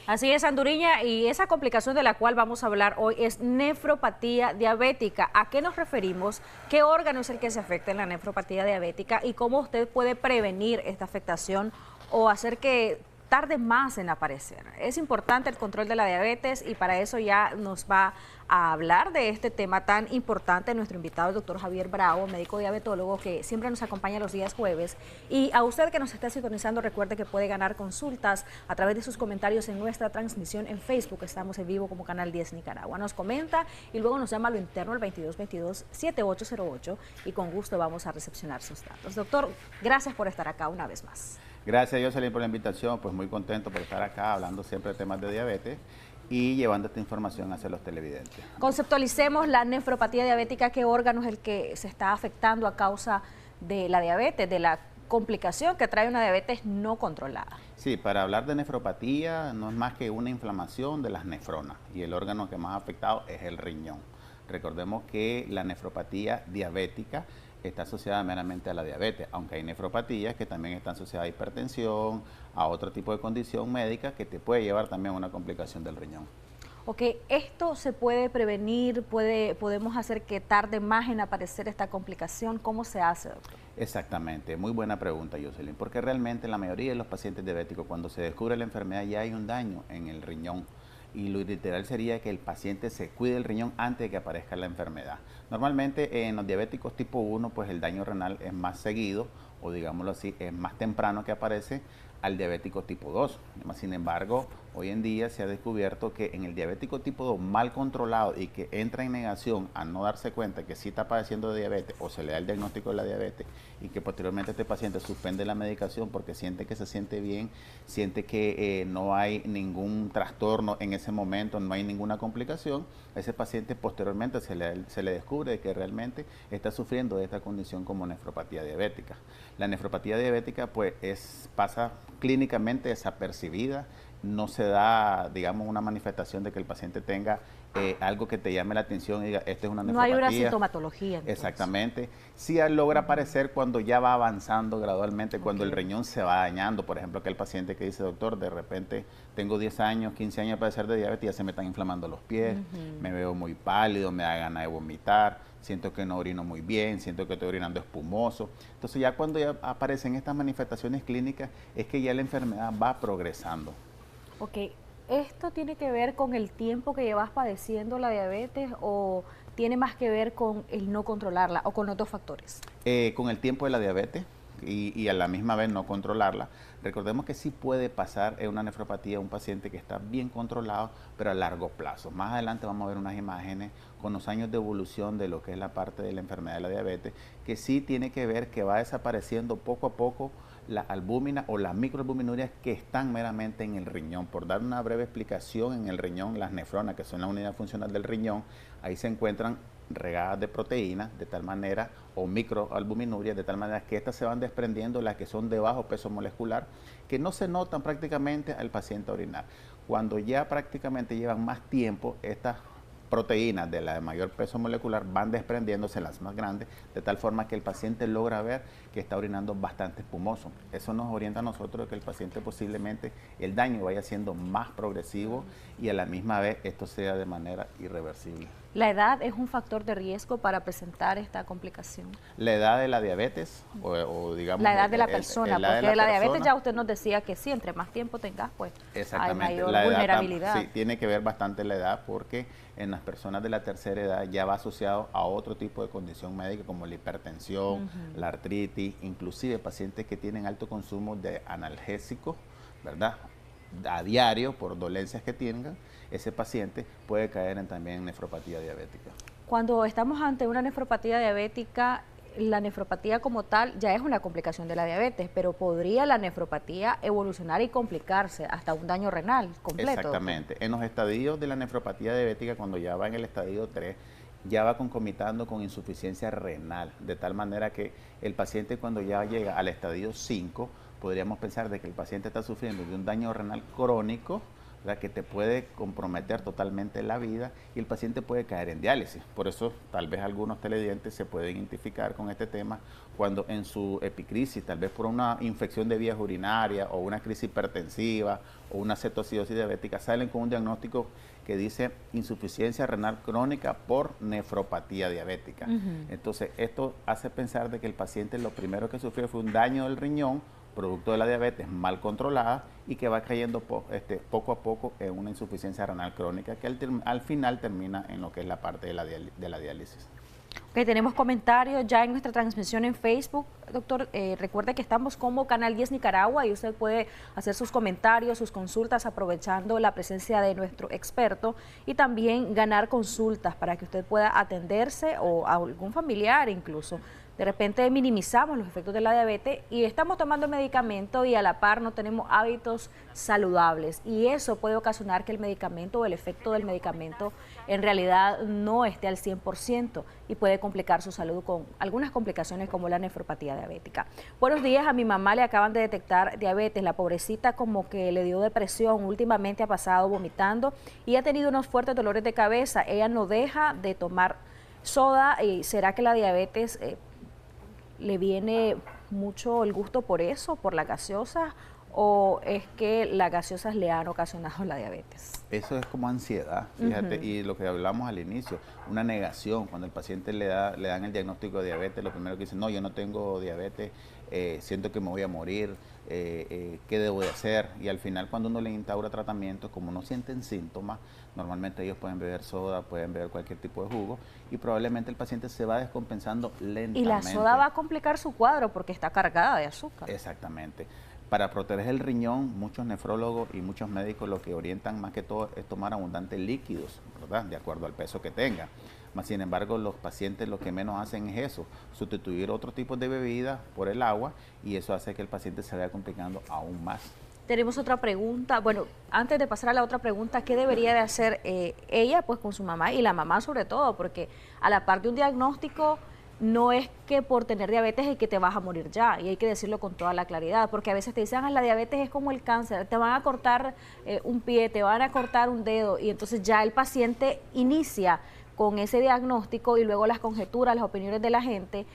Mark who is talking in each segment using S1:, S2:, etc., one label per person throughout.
S1: Así es, Anduriña, y esa complicación de la cual vamos a hablar hoy es nefropatía diabética. ¿A qué nos referimos? ¿Qué órgano es el que se afecta en la nefropatía diabética? ¿Y cómo usted puede prevenir esta afectación o hacer que tarde más en aparecer? Es importante el control de la diabetes y para eso ya nos va a hablar de este tema tan importante nuestro invitado, el doctor Javier Bravo, médico diabetólogo que siempre nos acompaña los días jueves. Y a usted que nos está sintonizando, recuerde que puede ganar consultas a través de sus comentarios en nuestra transmisión en Facebook. Estamos en vivo como Canal 10 Nicaragua. Nos comenta y luego nos llama a lo interno al 2222-7808 y con gusto vamos a recepcionar sus datos. Doctor, gracias por estar acá una vez más.
S2: Gracias, Jocelyn, por la invitación. Pues muy contento por estar acá hablando siempre de temas de diabetes y llevando esta información hacia los televidentes.
S1: Conceptualicemos la nefropatía diabética. ¿Qué órgano es el que se está afectando a causa de la diabetes, de la complicación que trae una diabetes no controlada?
S2: Sí, para hablar de nefropatía no es más que una inflamación de las nefronas y el órgano que más afectado es el riñón. Recordemos que la nefropatía diabética está asociada meramente a la diabetes, aunque hay nefropatías que también están asociadas a hipertensión, a otro tipo de condición médica que te puede llevar también a una complicación del riñón.
S1: Ok, ¿esto se puede prevenir? ¿Podemos hacer que tarde más en aparecer esta complicación? ¿Cómo se hace, doctor?
S2: Exactamente, muy buena pregunta, Jocelyn, porque realmente la mayoría de los pacientes diabéticos, cuando se descubre la enfermedad, ya hay un daño en el riñón. Y lo literal sería que el paciente se cuide el riñón antes de que aparezca la enfermedad. Normalmente en los diabéticos tipo 1, pues el daño renal es más seguido, o digámoslo así, es más temprano que aparece al diabético tipo 2. Sin embargo, hoy en día se ha descubierto que en el diabético tipo 2 mal controlado y que entra en negación a no darse cuenta que sí está padeciendo de diabetes o se le da el diagnóstico de la diabetes y que posteriormente este paciente suspende la medicación porque siente que se siente bien, siente que no hay ningún trastorno en ese momento, no hay ninguna complicación, a ese paciente posteriormente se le descubre que realmente está sufriendo de esta condición como nefropatía diabética. La nefropatía diabética pues pasa clínicamente desapercibida, no se da, digamos, una manifestación de que el paciente tenga algo que te llame la atención y diga, esta es una nefropatía.
S1: No hay una sintomatología, entonces.
S2: Exactamente. Sí logra aparecer cuando ya va avanzando gradualmente, cuando el riñón se va dañando. Por ejemplo, aquel paciente que dice, doctor, de repente tengo 10 años, 15 años de padecer de diabetes y ya se me están inflamando los pies, me veo muy pálido, me da ganas de vomitar, siento que no orino muy bien, siento que estoy orinando espumoso. Entonces ya cuando ya aparecen estas manifestaciones clínicas es que ya la enfermedad va progresando.
S1: Ok, ¿esto tiene que ver con el tiempo que llevas padeciendo la diabetes o tiene más que ver con el no controlarla o con otros factores?
S2: Con el tiempo de la diabetes y a la misma vez no controlarla. Recordemos que sí puede pasar en una nefropatía a un paciente que está bien controlado, pero a largo plazo. Más adelante vamos a ver unas imágenes con los años de evolución de lo que es la parte de la enfermedad de la diabetes, que sí tiene que ver que va desapareciendo poco a poco la albúmina o las microalbuminurias que están meramente en el riñón. Por dar una breve explicación, en el riñón, las nefronas, que son la unidad funcional del riñón, ahí se encuentran regadas de proteínas de tal manera, o microalbuminurias, de tal manera que estas se van desprendiendo, las que son de bajo peso molecular, que no se notan prácticamente al paciente orinar. Cuando ya prácticamente llevan más tiempo, estas proteínas de la de mayor peso molecular van desprendiéndose las más grandes, de tal forma que el paciente logra ver que está orinando bastante espumoso. Eso nos orienta a nosotros de que el paciente posiblemente el daño vaya siendo más progresivo y a la misma vez esto sea de manera irreversible.
S1: ¿La edad es un factor de riesgo para presentar esta complicación?
S2: La edad de la diabetes o digamos...
S1: La edad de la persona, porque la diabetes ya usted nos decía que sí, entre más tiempo tengas, pues hay mayor vulnerabilidad.
S2: Sí, tiene que ver bastante la edad porque en las personas de la tercera edad ya va asociado a otro tipo de condición médica como la hipertensión, la artritis, inclusive pacientes que tienen alto consumo de analgésicos, ¿verdad?, a diario por dolencias que tengan, ese paciente puede caer también en nefropatía diabética.
S1: Cuando estamos ante una nefropatía diabética, la nefropatía como tal ya es una complicación de la diabetes, pero ¿podría la nefropatía evolucionar y complicarse hasta un daño renal completo?
S2: Exactamente. En los estadios de la nefropatía diabética, cuando ya va en el estadio 3, ya va concomitando con insuficiencia renal, de tal manera que el paciente cuando ya llega al estadio 5, podríamos pensar de que el paciente está sufriendo de un daño renal crónico, ¿verdad?, que te puede comprometer totalmente la vida y el paciente puede caer en diálisis. Por eso tal vez algunos televidentes se pueden identificar con este tema cuando en su epicrisis, tal vez por una infección de vías urinarias o una crisis hipertensiva o una cetoacidosis diabética, salen con un diagnóstico que dice insuficiencia renal crónica por nefropatía diabética. Entonces, esto hace pensar de que el paciente lo primero que sufrió fue un daño del riñón producto de la diabetes mal controlada y que va cayendo poco a poco en una insuficiencia renal crónica que al final termina en lo que es la parte de la diálisis.
S1: Ok, tenemos comentarios ya en nuestra transmisión en Facebook. Doctor, recuerde que estamos como Canal 10 Nicaragua y usted puede hacer sus comentarios, sus consultas aprovechando la presencia de nuestro experto y también ganar consultas para que usted pueda atenderse o a algún familiar incluso. De repente minimizamos los efectos de la diabetes y estamos tomando medicamento y a la par no tenemos hábitos saludables y eso puede ocasionar que el medicamento o el efecto del medicamento en realidad no esté al 100% y puede complicar su salud con algunas complicaciones como la nefropatía diabética. Buenos días, a mi mamá le acaban de detectar diabetes, la pobrecita como que le dio depresión, últimamente ha pasado vomitando y ha tenido unos fuertes dolores de cabeza, ella no deja de tomar soda y ¿será que la diabetes le viene mucho el gusto por eso, por la gaseosa, o es que las gaseosas le han ocasionado la diabetes?
S2: Eso es como ansiedad, fíjate, y lo que hablamos al inicio, una negación, cuando el paciente le dan el diagnóstico de diabetes, lo primero que dice, no, yo no tengo diabetes, siento que me voy a morir, ¿qué debo de hacer? Y al final cuando uno le instaura tratamiento, como no sienten síntomas, normalmente ellos pueden beber soda, pueden beber cualquier tipo de jugo y probablemente el paciente se va descompensando lentamente.
S1: Y la soda va a complicar su cuadro porque está cargada de azúcar.
S2: Exactamente. Para proteger el riñón, muchos nefrólogos y muchos médicos lo que orientan más que todo es tomar abundantes líquidos, ¿verdad?, de acuerdo al peso que tenga. Mas, sin embargo, los pacientes lo que menos hacen es eso, sustituir otro tipo de bebida por el agua y eso hace que el paciente se vaya complicando aún más.
S1: Tenemos otra pregunta. Bueno, antes de pasar a la otra pregunta, ¿qué debería de hacer ella pues con su mamá y la mamá sobre todo? Porque a la par de un diagnóstico no es que por tener diabetes es que te vas a morir ya, y hay que decirlo con toda la claridad, porque a veces te dicen, la diabetes es como el cáncer, te van a cortar un pie, te van a cortar un dedo, y entonces ya el paciente inicia con ese diagnóstico y luego las conjeturas, las opiniones de la gente,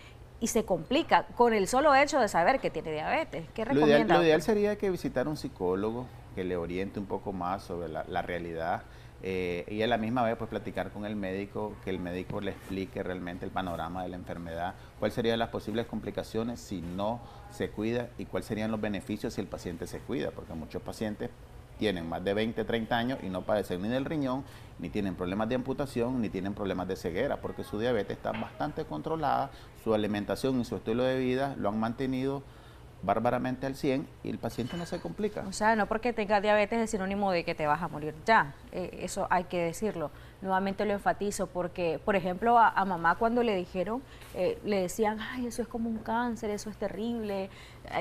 S1: y se complica con el solo hecho de saber que tiene diabetes. ¿Qué recomienda?
S2: Lo ideal sería que visitara un psicólogo que le oriente un poco más sobre la realidad y a la misma vez pues platicar con el médico, que el médico le explique realmente el panorama de la enfermedad, cuáles serían las posibles complicaciones si no se cuida y cuáles serían los beneficios si el paciente se cuida, porque muchos pacientes tienen más de 20, 30 años y no padecen ni del riñón, ni tienen problemas de amputación, ni tienen problemas de ceguera, porque su diabetes está bastante controlada, su alimentación y su estilo de vida lo han mantenido bárbaramente al 100 y el paciente no se complica.
S1: O sea, no porque tengas diabetes es sinónimo de que te vas a morir ya, eso hay que decirlo. Nuevamente lo enfatizo porque, por ejemplo, a mamá cuando le dijeron, le decían, ay, eso es como un cáncer, eso es terrible,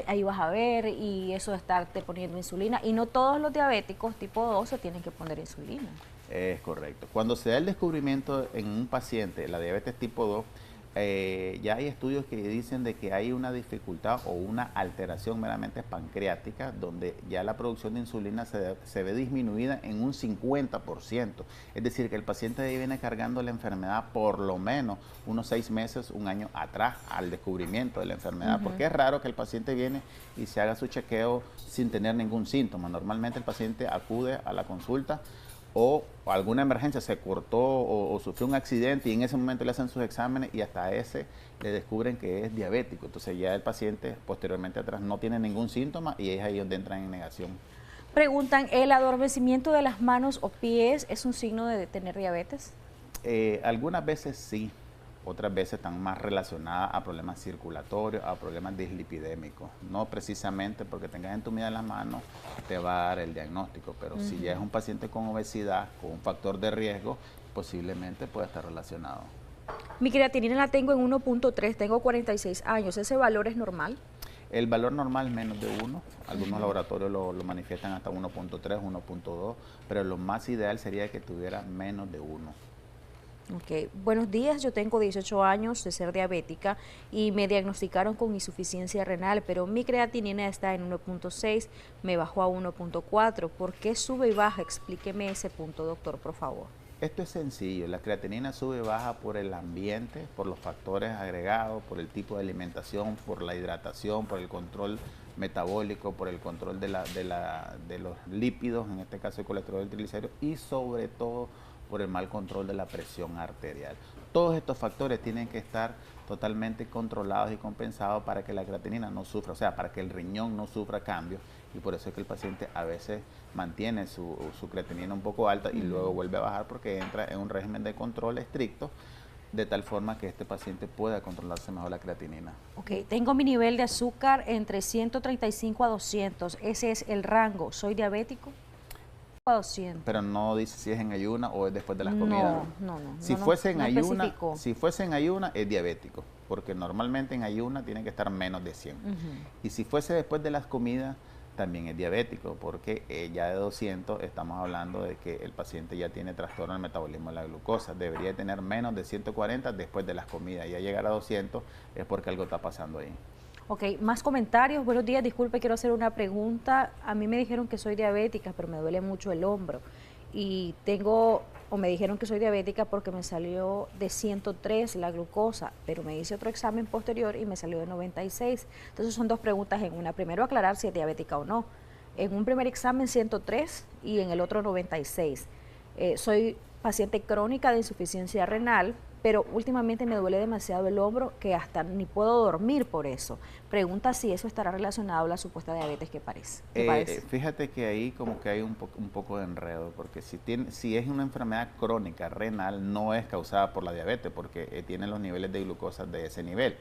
S1: ahí vas a ver, y eso de estarte poniendo insulina, y no todos los diabéticos tipo 2 se tienen que poner insulina.
S2: Es correcto. Cuando se da el descubrimiento en un paciente, la diabetes tipo 2, ya hay estudios que dicen de que hay una dificultad o una alteración meramente pancreática donde ya la producción de insulina se ve disminuida en un 50%. Es decir, que el paciente viene cargando la enfermedad por lo menos unos 6 meses, un año atrás al descubrimiento de la enfermedad, porque es raro que el paciente viene y se haga su chequeo sin tener ningún síntoma. Normalmente el paciente acude a la consulta o alguna emergencia, se cortó o sufrió un accidente y en ese momento le hacen sus exámenes y hasta ese le descubren que es diabético. Entonces ya el paciente posteriormente atrás no tiene ningún síntoma y es ahí donde entran en negación.
S1: Preguntan, ¿el adormecimiento de las manos o pies es un signo de tener diabetes?
S2: Algunas veces sí, otras veces están más relacionadas a problemas circulatorios, a problemas dislipidémicos. No precisamente porque tengas entumida las manos te va a dar el diagnóstico, pero si ya es un paciente con obesidad, con un factor de riesgo, posiblemente pueda estar relacionado.
S1: Mi creatinina la tengo en 1.3, tengo 46 años, ¿ese valor es normal?
S2: El valor normal es menos de 1, algunos laboratorios lo manifiestan hasta 1.3, 1.2, pero lo más ideal sería que tuviera menos de 1.
S1: Ok, buenos días, yo tengo 18 años de ser diabética y me diagnosticaron con insuficiencia renal, pero mi creatinina está en 1.6, me bajó a 1.4. ¿Por qué sube y baja? Explíqueme ese punto, doctor, por favor.
S2: Esto es sencillo, la creatinina sube y baja por el ambiente, por los factores agregados, por el tipo de alimentación, por la hidratación, por el control metabólico, por el control de los lípidos, en este caso el colesterol y el triglicéridos, y sobre todo por el mal control de la presión arterial. Todos estos factores tienen que estar totalmente controlados y compensados para que la creatinina no sufra, o sea, para que el riñón no sufra cambios, y por eso es que el paciente a veces mantiene su creatinina un poco alta y luego vuelve a bajar porque entra en un régimen de control estricto, de tal forma que este paciente pueda controlarse mejor la creatinina.
S1: Ok, tengo mi nivel de azúcar entre 135 a 200, ese es el rango, ¿soy diabético? A 200.
S2: Pero no dice si es en ayuna o es después de las
S1: No,
S2: comidas.
S1: no, no especificó.
S2: Si fuese en ayuna es diabético, porque normalmente en ayuna tiene que estar menos de 100. Y si fuese después de las comidas también es diabético, porque ya de 200 estamos hablando de que el paciente ya tiene trastorno del metabolismo de la glucosa. Debería tener menos de 140 después de las comidas. Ya llegar a 200 es porque algo está pasando ahí.
S1: Ok, más comentarios. Buenos días, disculpe, quiero hacer una pregunta. A mí me dijeron que soy diabética, pero me duele mucho el hombro. Y me dijeron que soy diabética porque me salió de 103 la glucosa, pero me hice otro examen posterior y me salió de 96. Entonces son dos preguntas en una. Primero aclarar si es diabética o no. En un primer examen 103 y en el otro 96. Soy paciente crónica de insuficiencia renal, pero últimamente me duele demasiado el hombro que hasta ni puedo dormir por eso. Pregunta si eso estará relacionado a la supuesta diabetes que parece.
S2: Fíjate que ahí como que hay un poco de enredo, porque si es una enfermedad crónica renal, no es causada por la diabetes, porque tiene los niveles de glucosa de ese nivel.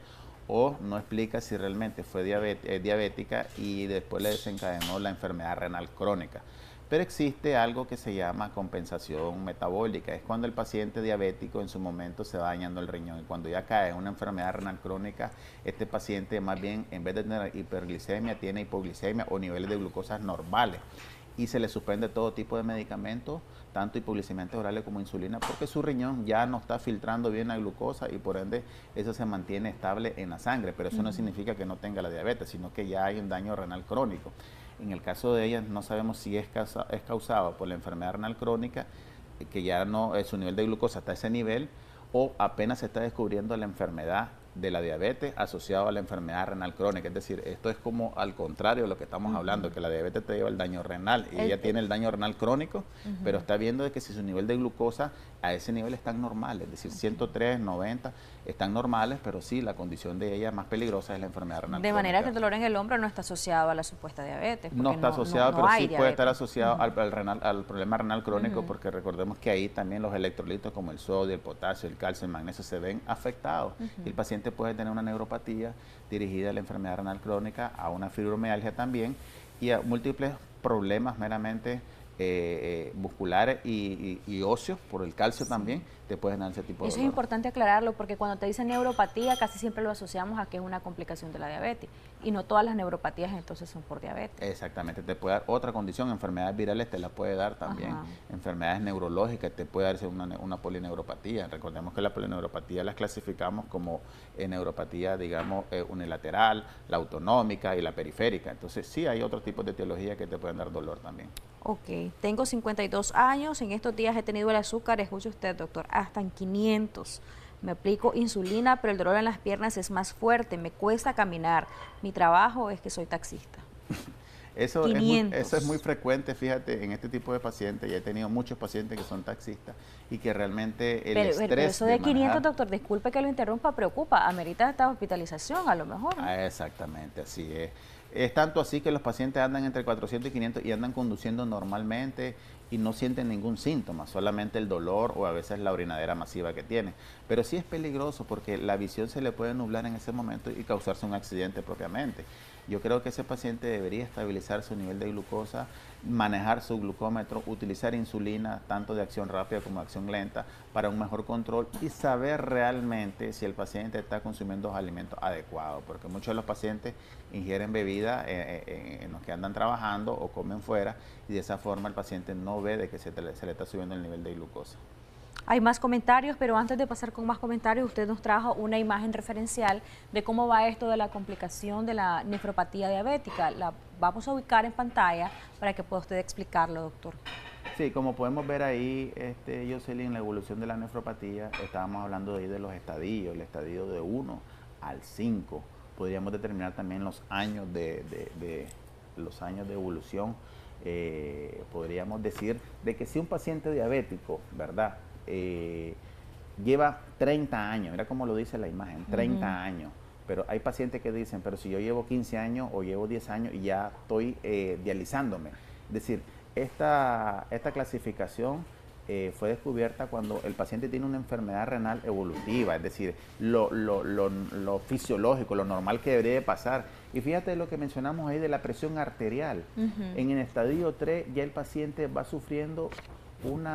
S2: O no explica si realmente fue diabética y después le desencadenó la enfermedad renal crónica. Pero existe algo que se llama compensación metabólica. Es cuando el paciente diabético en su momento se va dañando el riñón. Y cuando ya cae en una enfermedad renal crónica, este paciente más bien, en vez de tener hiperglicemia, tiene hipoglicemia o niveles de glucosa normales. Y se le suspende todo tipo de medicamentos, tanto hipoglicemiantes orales como insulina, porque su riñón ya no está filtrando bien la glucosa y por ende eso se mantiene estable en la sangre. Pero eso no significa que no tenga la diabetes, sino que ya hay un daño renal crónico. En el caso de ella no sabemos si es causado por la enfermedad renal crónica, que ya no su nivel de glucosa está a ese nivel, o apenas se está descubriendo la enfermedad de la diabetes asociado a la enfermedad renal crónica. Es decir, esto es como al contrario de lo que estamos hablando, que la diabetes te lleva al daño renal y ella tiene el daño renal crónico, pero está viendo de que si su nivel de glucosa a ese nivel están normales, es decir, 103, 90 están normales, pero sí, la condición de ella más peligrosa es la enfermedad renal crónica.
S1: De manera que el dolor en el hombro no está asociado a la supuesta diabetes.
S2: No está asociado, pero sí puede estar asociado al problema renal crónico, porque recordemos que ahí también los electrolitos como el sodio, el potasio, el calcio, el magnesio se ven afectados. Y el paciente puede tener una neuropatía dirigida a la enfermedad renal crónica, a una fibromialgia también y a múltiples problemas meramente musculares y óseos, por el calcio también, te pueden dar ese tipo de
S1: Eso
S2: dolor.
S1: es importante aclararlo porque cuando te dicen neuropatía casi siempre lo asociamos a que es una complicación de la diabetes y no todas las neuropatías entonces son por diabetes.
S2: Exactamente, te puede dar otra condición, enfermedades virales te la puede dar también, enfermedades neurológicas te puede darse una polineuropatía. Recordemos que la polineuropatía las clasificamos como neuropatía, digamos, unilateral, la autonómica y la periférica. Entonces sí hay otros tipos de etiología que te pueden dar dolor también.
S1: Ok, tengo 52 años, en estos días he tenido el azúcar, escuche usted doctor, hasta en 500. Me aplico insulina, pero el dolor en las piernas es más fuerte, me cuesta caminar. Mi trabajo es que soy taxista.
S2: Eso es muy frecuente, fíjate, en este tipo de pacientes, y he tenido muchos pacientes que son taxistas y que realmente el estrés
S1: pero eso de 500,
S2: manejar,
S1: doctor, disculpe que lo interrumpa, preocupa, amerita esta hospitalización a lo mejor, ¿no?
S2: Exactamente, así es. Es tanto así que los pacientes andan entre 400 y 500 y andan conduciendo normalmente y no sienten ningún síntoma, solamente el dolor o a veces la orinadera masiva que tiene. Pero sí es peligroso porque la visión se le puede nublar en ese momento y causarse un accidente propiamente. Yo creo que ese paciente debería estabilizar su nivel de glucosa, manejar su glucómetro, utilizar insulina, tanto de acción rápida como de acción lenta, para un mejor control y saber realmente si el paciente está consumiendo los alimentos adecuados, porque muchos de los pacientes ingieren bebidas en los que andan trabajando o comen fuera y de esa forma el paciente no ve de que se le está subiendo el nivel de glucosa.
S1: Hay más comentarios, pero antes de pasar con más comentarios, usted nos trajo una imagen referencial de cómo va esto de la complicación de la nefropatía diabética. La vamos a ubicar en pantalla para que pueda usted explicarlo, doctor.
S2: Sí, como podemos ver ahí, Jocelyn, la evolución de la nefropatía, estábamos hablando de ahí de los estadios, el estadio de 1 al 5. Podríamos determinar también los años los años de evolución. Podríamos decir de que si un paciente diabético, ¿verdad?, lleva 30 años, mira cómo lo dice la imagen, 30 años, pero hay pacientes que dicen, pero si yo llevo 15 años o llevo 10 años y ya estoy dializándome. Es decir, esta clasificación fue descubierta cuando el paciente tiene una enfermedad renal evolutiva, es decir, lo fisiológico, lo normal que debería de pasar. Y fíjate lo que mencionamos ahí de la presión arterial. En el estadio 3 ya el paciente va sufriendo un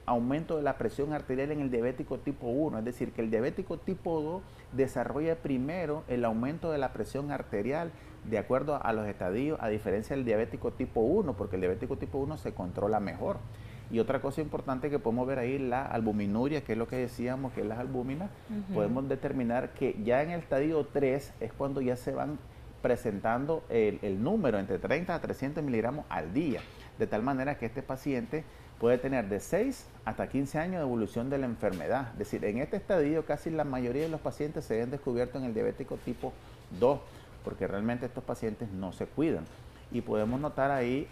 S2: aumento de la presión arterial en el diabético tipo 1, es decir, que el diabético tipo 2 desarrolla primero el aumento de la presión arterial de acuerdo a los estadios, a diferencia del diabético tipo 1, porque el diabético tipo 1 se controla mejor. Y otra cosa importante que podemos ver ahí, la albuminuria, que es lo que decíamos, que es las albúminas, podemos determinar que ya en el estadio 3 es cuando ya se van presentando el número entre 30 a 300 miligramos al día, de tal manera que este paciente puede tener de 6 hasta 15 años de evolución de la enfermedad. Es decir, en este estadio casi la mayoría de los pacientes se ven descubiertos en el diabético tipo 2, porque realmente estos pacientes no se cuidan. Y podemos notar ahí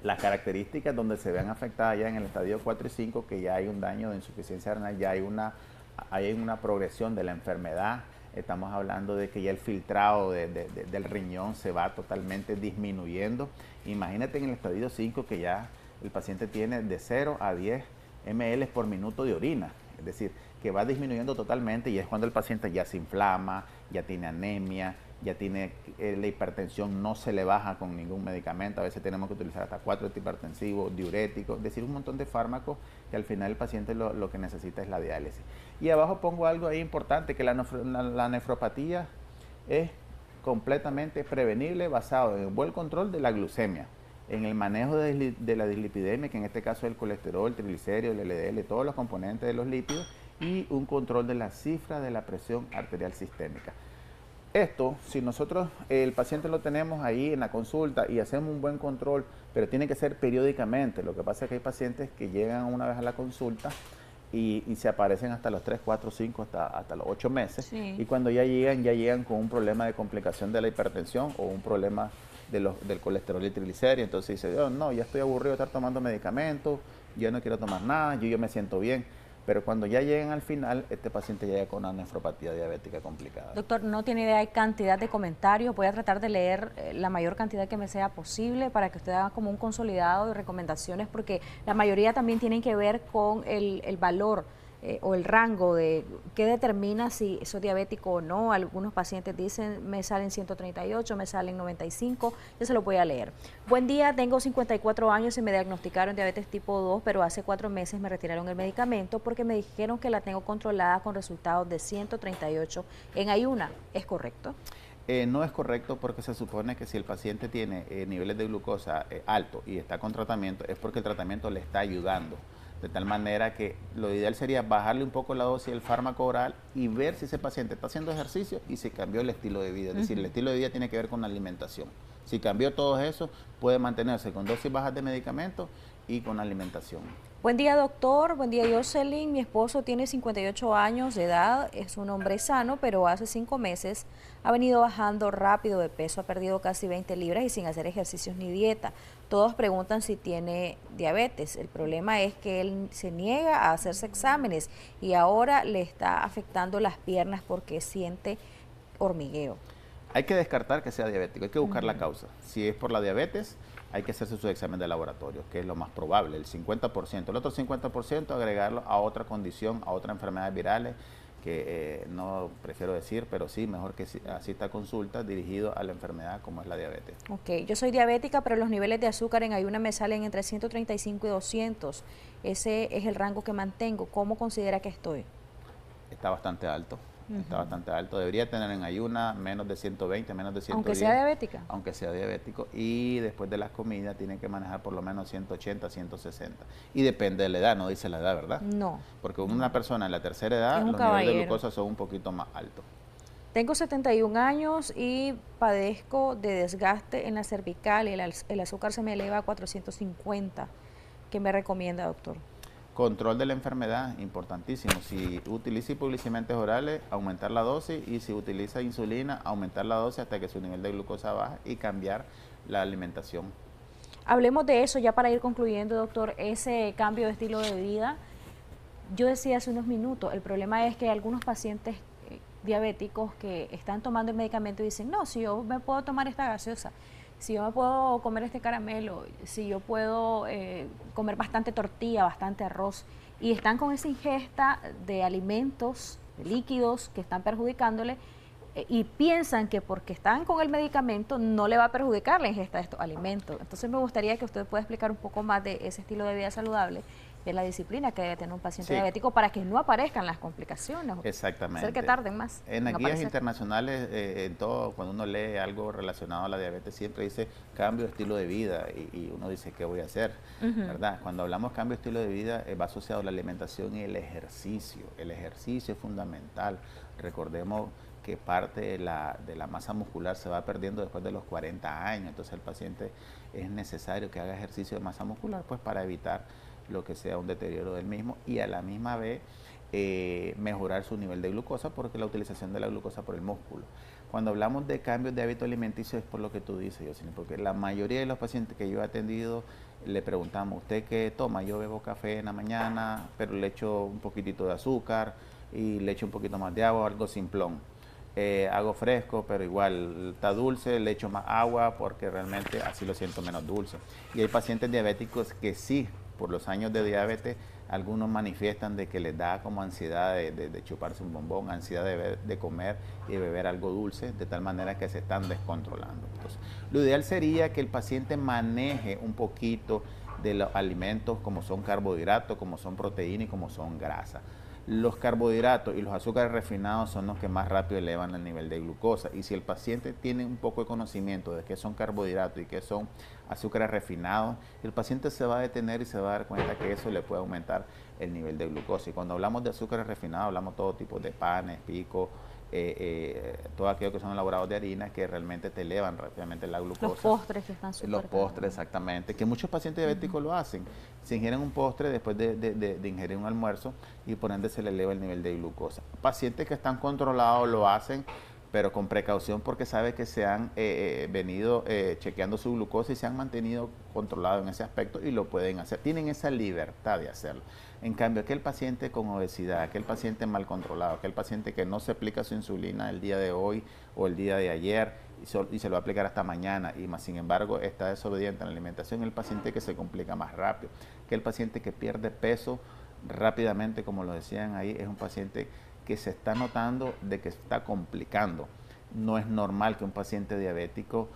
S2: las características donde se ven afectadas ya en el estadio 4 y 5, que ya hay un daño de insuficiencia renal, ya hay una progresión de la enfermedad. Estamos hablando de que ya el filtrado del riñón se va totalmente disminuyendo. Imagínate en el estadio 5 que ya el paciente tiene de 0 a 10 ml por minuto de orina, es decir, que va disminuyendo totalmente y es cuando el paciente ya se inflama, ya tiene anemia, ya tiene la hipertensión, no se le baja con ningún medicamento, a veces tenemos que utilizar hasta 4 antihipertensivos, diuréticos, es decir, un montón de fármacos que al final el paciente lo que necesita es la diálisis. Y abajo pongo algo ahí importante, que la nefropatía es completamente prevenible basado en el buen control de la glucemia, en el manejo de la dislipidemia, que en este caso es el colesterol, el triglicéridos, el LDL, todos los componentes de los lípidos, y un control de la cifra de la presión arterial sistémica. Esto, si nosotros el paciente lo tenemos ahí en la consulta y hacemos un buen control, pero tiene que ser periódicamente. Lo que pasa es que hay pacientes que llegan una vez a la consulta y se aparecen hasta los 3, 4, 5, hasta los 8 meses. Sí. Y cuando ya llegan con un problema de complicación de la hipertensión o un problema del colesterol y triglicéridos. Entonces dice, no, ya estoy aburrido de estar tomando medicamentos, ya no quiero tomar nada, yo me siento bien. Pero cuando ya llegan al final, este paciente llega con una nefropatía diabética complicada.
S1: Doctor, no tiene idea de cantidad de comentarios. Voy a tratar de leer la mayor cantidad que me sea posible para que usted haga como un consolidado de recomendaciones, porque la mayoría también tienen que ver con el valor o el rango de qué determina si soy diabético o no. Algunos pacientes dicen, me salen 138, me salen 95, yo se lo voy a leer. Buen día, tengo 54 años y me diagnosticaron diabetes tipo 2, pero hace 4 meses me retiraron el medicamento porque me dijeron que la tengo controlada con resultados de 138 en ayuna. ¿Es correcto?
S2: No es correcto, porque se supone que si el paciente tiene niveles de glucosa altos y está con tratamiento, es porque el tratamiento le está ayudando. De tal manera que lo ideal sería bajarle un poco la dosis del fármaco oral y ver si ese paciente está haciendo ejercicio y si cambió el estilo de vida. Es decir, el estilo de vida tiene que ver con la alimentación. Si cambió todo eso, puede mantenerse con dosis bajas de medicamentos y con alimentación.
S1: Buen día, doctor. Buen día, Jocelyn. Mi esposo tiene 58 años de edad, es un hombre sano, pero hace 5 meses ha venido bajando rápido de peso, ha perdido casi 20 libras y sin hacer ejercicios ni dieta. Todos preguntan si tiene diabetes. El problema es que él se niega a hacerse exámenes y ahora le está afectando las piernas porque siente hormigueo.
S2: Hay que descartar que sea diabético, hay que buscar la causa. Si es por la diabetes, hay que hacerse su examen de laboratorio, que es lo más probable, el 50%. El otro 50% agregarlo a otra condición, a otras enfermedades virales, que no prefiero decir, pero sí, mejor que asista a consulta dirigido a la enfermedad como es la diabetes.
S1: Ok, yo soy diabética, pero los niveles de azúcar en ayuna me salen entre 135 y 200. Ese es el rango que mantengo. ¿Cómo considera que estoy?
S2: Está bastante alto. está bastante alto. Debería tener en ayuna menos de 120, menos de 110.
S1: Aunque sea diabética.
S2: Aunque sea diabético. Y después de las comidas tiene que manejar por lo menos 180, 160. Y depende de la edad, no dice la edad, ¿verdad?
S1: No.
S2: Porque una persona en la tercera edad, los niveles de glucosa son un poquito más altos.
S1: Tengo 71 años y padezco de desgaste en la cervical y el azúcar se me eleva a 450. ¿Qué me recomienda, doctor?
S2: Control de la enfermedad, importantísimo. Si utiliza hipoglicemiantes orales, aumentar la dosis, y si utiliza insulina, aumentar la dosis hasta que su nivel de glucosa baje y cambiar la alimentación.
S1: Hablemos de eso ya para ir concluyendo, doctor, ese cambio de estilo de vida. Yo decía hace unos minutos, el problema es que hay algunos pacientes diabéticos que están tomando el medicamento y dicen, no, si yo me puedo tomar esta gaseosa, si yo me puedo comer este caramelo, si yo puedo comer bastante tortilla, bastante arroz, y están con esa ingesta de alimentos, de líquidos que están perjudicándole, y piensan que porque están con el medicamento no le va a perjudicar la ingesta de estos alimentos. Entonces me gustaría que usted pueda explicar un poco más de ese estilo de vida saludable, de la disciplina que debe tener un paciente diabético para que no aparezcan las complicaciones.
S2: Exactamente.
S1: Hacer que tarden más.
S2: En las guías internacionales, en todo, cuando uno lee algo relacionado a la diabetes, siempre dice cambio de estilo de vida y uno dice, ¿qué voy a hacer? ¿Verdad? Cuando hablamos cambio de estilo de vida, va asociado a la alimentación y el ejercicio. El ejercicio es fundamental. Recordemos que parte de la masa muscular se va perdiendo después de los 40 años, entonces el paciente es necesario que haga ejercicio de masa muscular pues para evitar lo que sea un deterioro del mismo y a la misma vez mejorar su nivel de glucosa, porque la utilización de la glucosa por el músculo. Cuando hablamos de cambios de hábito alimenticio es por lo que tú dices, Yoselin, porque la mayoría de los pacientes que yo he atendido le preguntamos, ¿usted qué toma? Yo bebo café en la mañana, pero le echo un poquitito de azúcar y le echo un poquito más de agua, algo simplón. Hago fresco, pero igual está dulce, le echo más agua porque realmente así lo siento menos dulce. Y hay pacientes diabéticos que sí, por los años de diabetes, algunos manifiestan de que les da como ansiedad de chuparse un bombón, ansiedad de comer y beber algo dulce, de tal manera que se están descontrolando. Entonces, lo ideal sería que el paciente maneje un poquito de los alimentos como son carbohidratos, como son proteínas y como son grasas. Los carbohidratos y los azúcares refinados son los que más rápido elevan el nivel de glucosa, y si el paciente tiene un poco de conocimiento de qué son carbohidratos y qué son azúcares refinados, el paciente se va a detener y se va a dar cuenta que eso le puede aumentar el nivel de glucosa. Y cuando hablamos de azúcares refinados, hablamos de todo tipo de panes, picos, todo aquello que son elaborados de harina que realmente te elevan rápidamente la glucosa.
S1: Los postres que están súper
S2: Los postres, exactamente, que muchos pacientes diabéticos lo hacen. Se ingieren un postre después de ingerir un almuerzo y por ende se le eleva el nivel de glucosa. Pacientes que están controlados lo hacen, pero con precaución, porque sabe que se han venido chequeando su glucosa y se han mantenido controlados en ese aspecto y lo pueden hacer. Tienen esa libertad de hacerlo. En cambio, aquel paciente con obesidad, aquel paciente mal controlado, aquel paciente que no se aplica su insulina el día de hoy o el día de ayer y se lo va a aplicar hasta mañana y más sin embargo está desobediente en la alimentación, el paciente que se complica más rápido, aquel paciente que pierde peso rápidamente, como lo decían ahí, es un paciente que se está notando de que está complicando. No es normal que un paciente diabético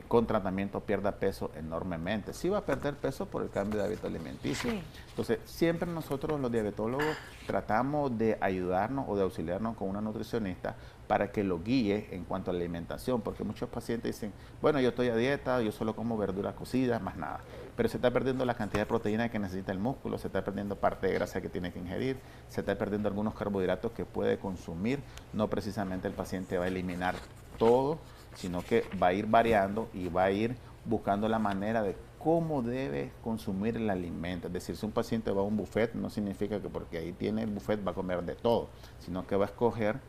S2: con tratamiento pierda peso enormemente. Sí va a perder peso por el cambio de hábito alimenticio. Sí. Entonces, siempre nosotros los diabetólogos tratamos de ayudarnos o de auxiliarnos con una nutricionista para que lo guíe en cuanto a la alimentación, porque muchos pacientes dicen, bueno, yo estoy a dieta, yo solo como verduras cocidas, más nada, pero se está perdiendo la cantidad de proteína que necesita el músculo, se está perdiendo parte de grasa que tiene que ingerir, se está perdiendo algunos carbohidratos que puede consumir. No precisamente el paciente va a eliminar todo, sino que va a ir variando y va a ir buscando la manera de cómo debe consumir el alimento. Es decir, si un paciente va a un buffet, no significa que porque ahí tiene el buffet va a comer de todo, sino que va a escoger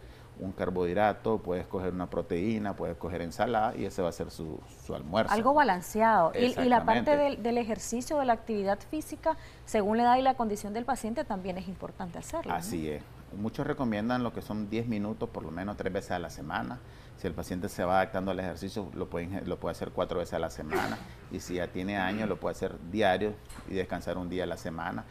S2: un carbohidrato, puede escoger una proteína, puede escoger ensalada y ese va a ser su almuerzo.
S1: Algo balanceado. Y la parte del ejercicio, de la actividad física, según la edad y la condición del paciente, también es importante hacerlo.
S2: Así es. Muchos recomiendan lo que son 10 minutos, por lo menos 3 veces a la semana. Si el paciente se va adaptando al ejercicio, lo puede hacer 4 veces a la semana. Y si ya tiene años, lo puede hacer diario y descansar un día a la semana.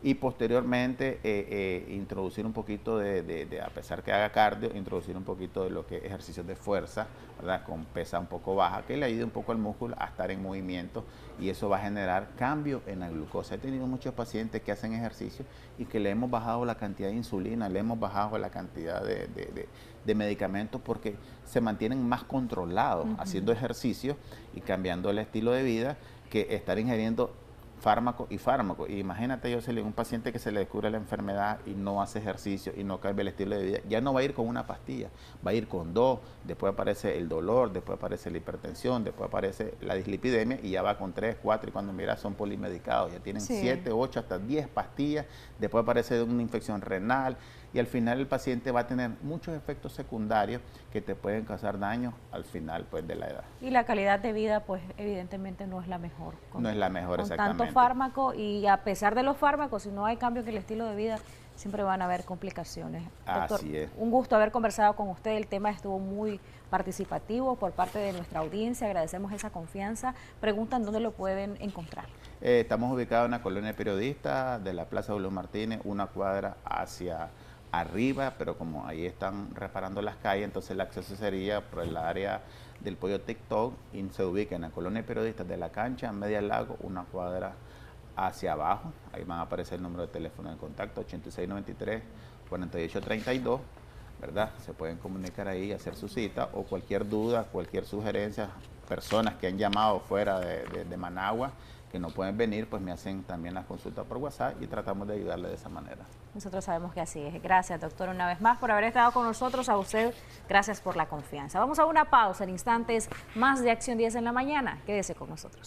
S2: y posteriormente introducir un poquito a pesar que haga cardio, introducir un poquito de lo que es ejercicios de fuerza, ¿verdad? Con pesa un poco baja, que le ayude un poco al músculo a estar en movimiento, y eso va a generar cambio en la glucosa. He tenido muchos pacientes que hacen ejercicio y que le hemos bajado la cantidad de insulina, le hemos bajado la cantidad de medicamentos, porque se mantienen más controlados haciendo ejercicio y cambiando el estilo de vida, que estar ingiriendo fármaco y fármaco. Y imagínate, Jocelyn, un paciente que se le descubre la enfermedad y no hace ejercicio y no cambia el estilo de vida, ya no va a ir con una pastilla, va a ir con dos, después aparece el dolor, después aparece la hipertensión, después aparece la dislipidemia, y ya va con 3, 4, y cuando mira son polimedicados, ya tienen 7, 8, hasta 10 pastillas, después aparece una infección renal, y al final el paciente va a tener muchos efectos secundarios que te pueden causar daño al final, pues, de la edad.
S1: Y la calidad de vida, pues evidentemente no es la mejor.
S2: No es la mejor, exactamente.
S1: Tanto fármaco, y a pesar de los fármacos, si no hay cambio en el estilo de vida, siempre van a haber complicaciones. Doctor,
S2: así es.
S1: Un gusto haber conversado con usted. El tema estuvo muy participativo por parte de nuestra audiencia. Agradecemos esa confianza. Preguntan dónde lo pueden encontrar.
S2: Estamos ubicados en la colonia Periodista de la Plaza Julio Martínez, una cuadra hacia arriba, pero como ahí están reparando las calles, entonces el acceso sería por el área del Pollo TikTok, y se ubica en la colonia Periodista de la Cancha, Media Lago, una cuadra hacia abajo. Ahí van a aparecer el número de teléfono de contacto, 8693-4832, ¿verdad? Se pueden comunicar ahí, hacer su cita, o cualquier duda, cualquier sugerencia. Personas que han llamado fuera de Managua, que no pueden venir, pues me hacen también las consultas por WhatsApp y tratamos de ayudarle de esa manera.
S1: Nosotros sabemos que así es. Gracias, doctor, una vez más por haber estado con nosotros. A usted, gracias por la confianza. Vamos a una pausa. En instantes, más de Acción 10 en la mañana. Quédese con nosotros.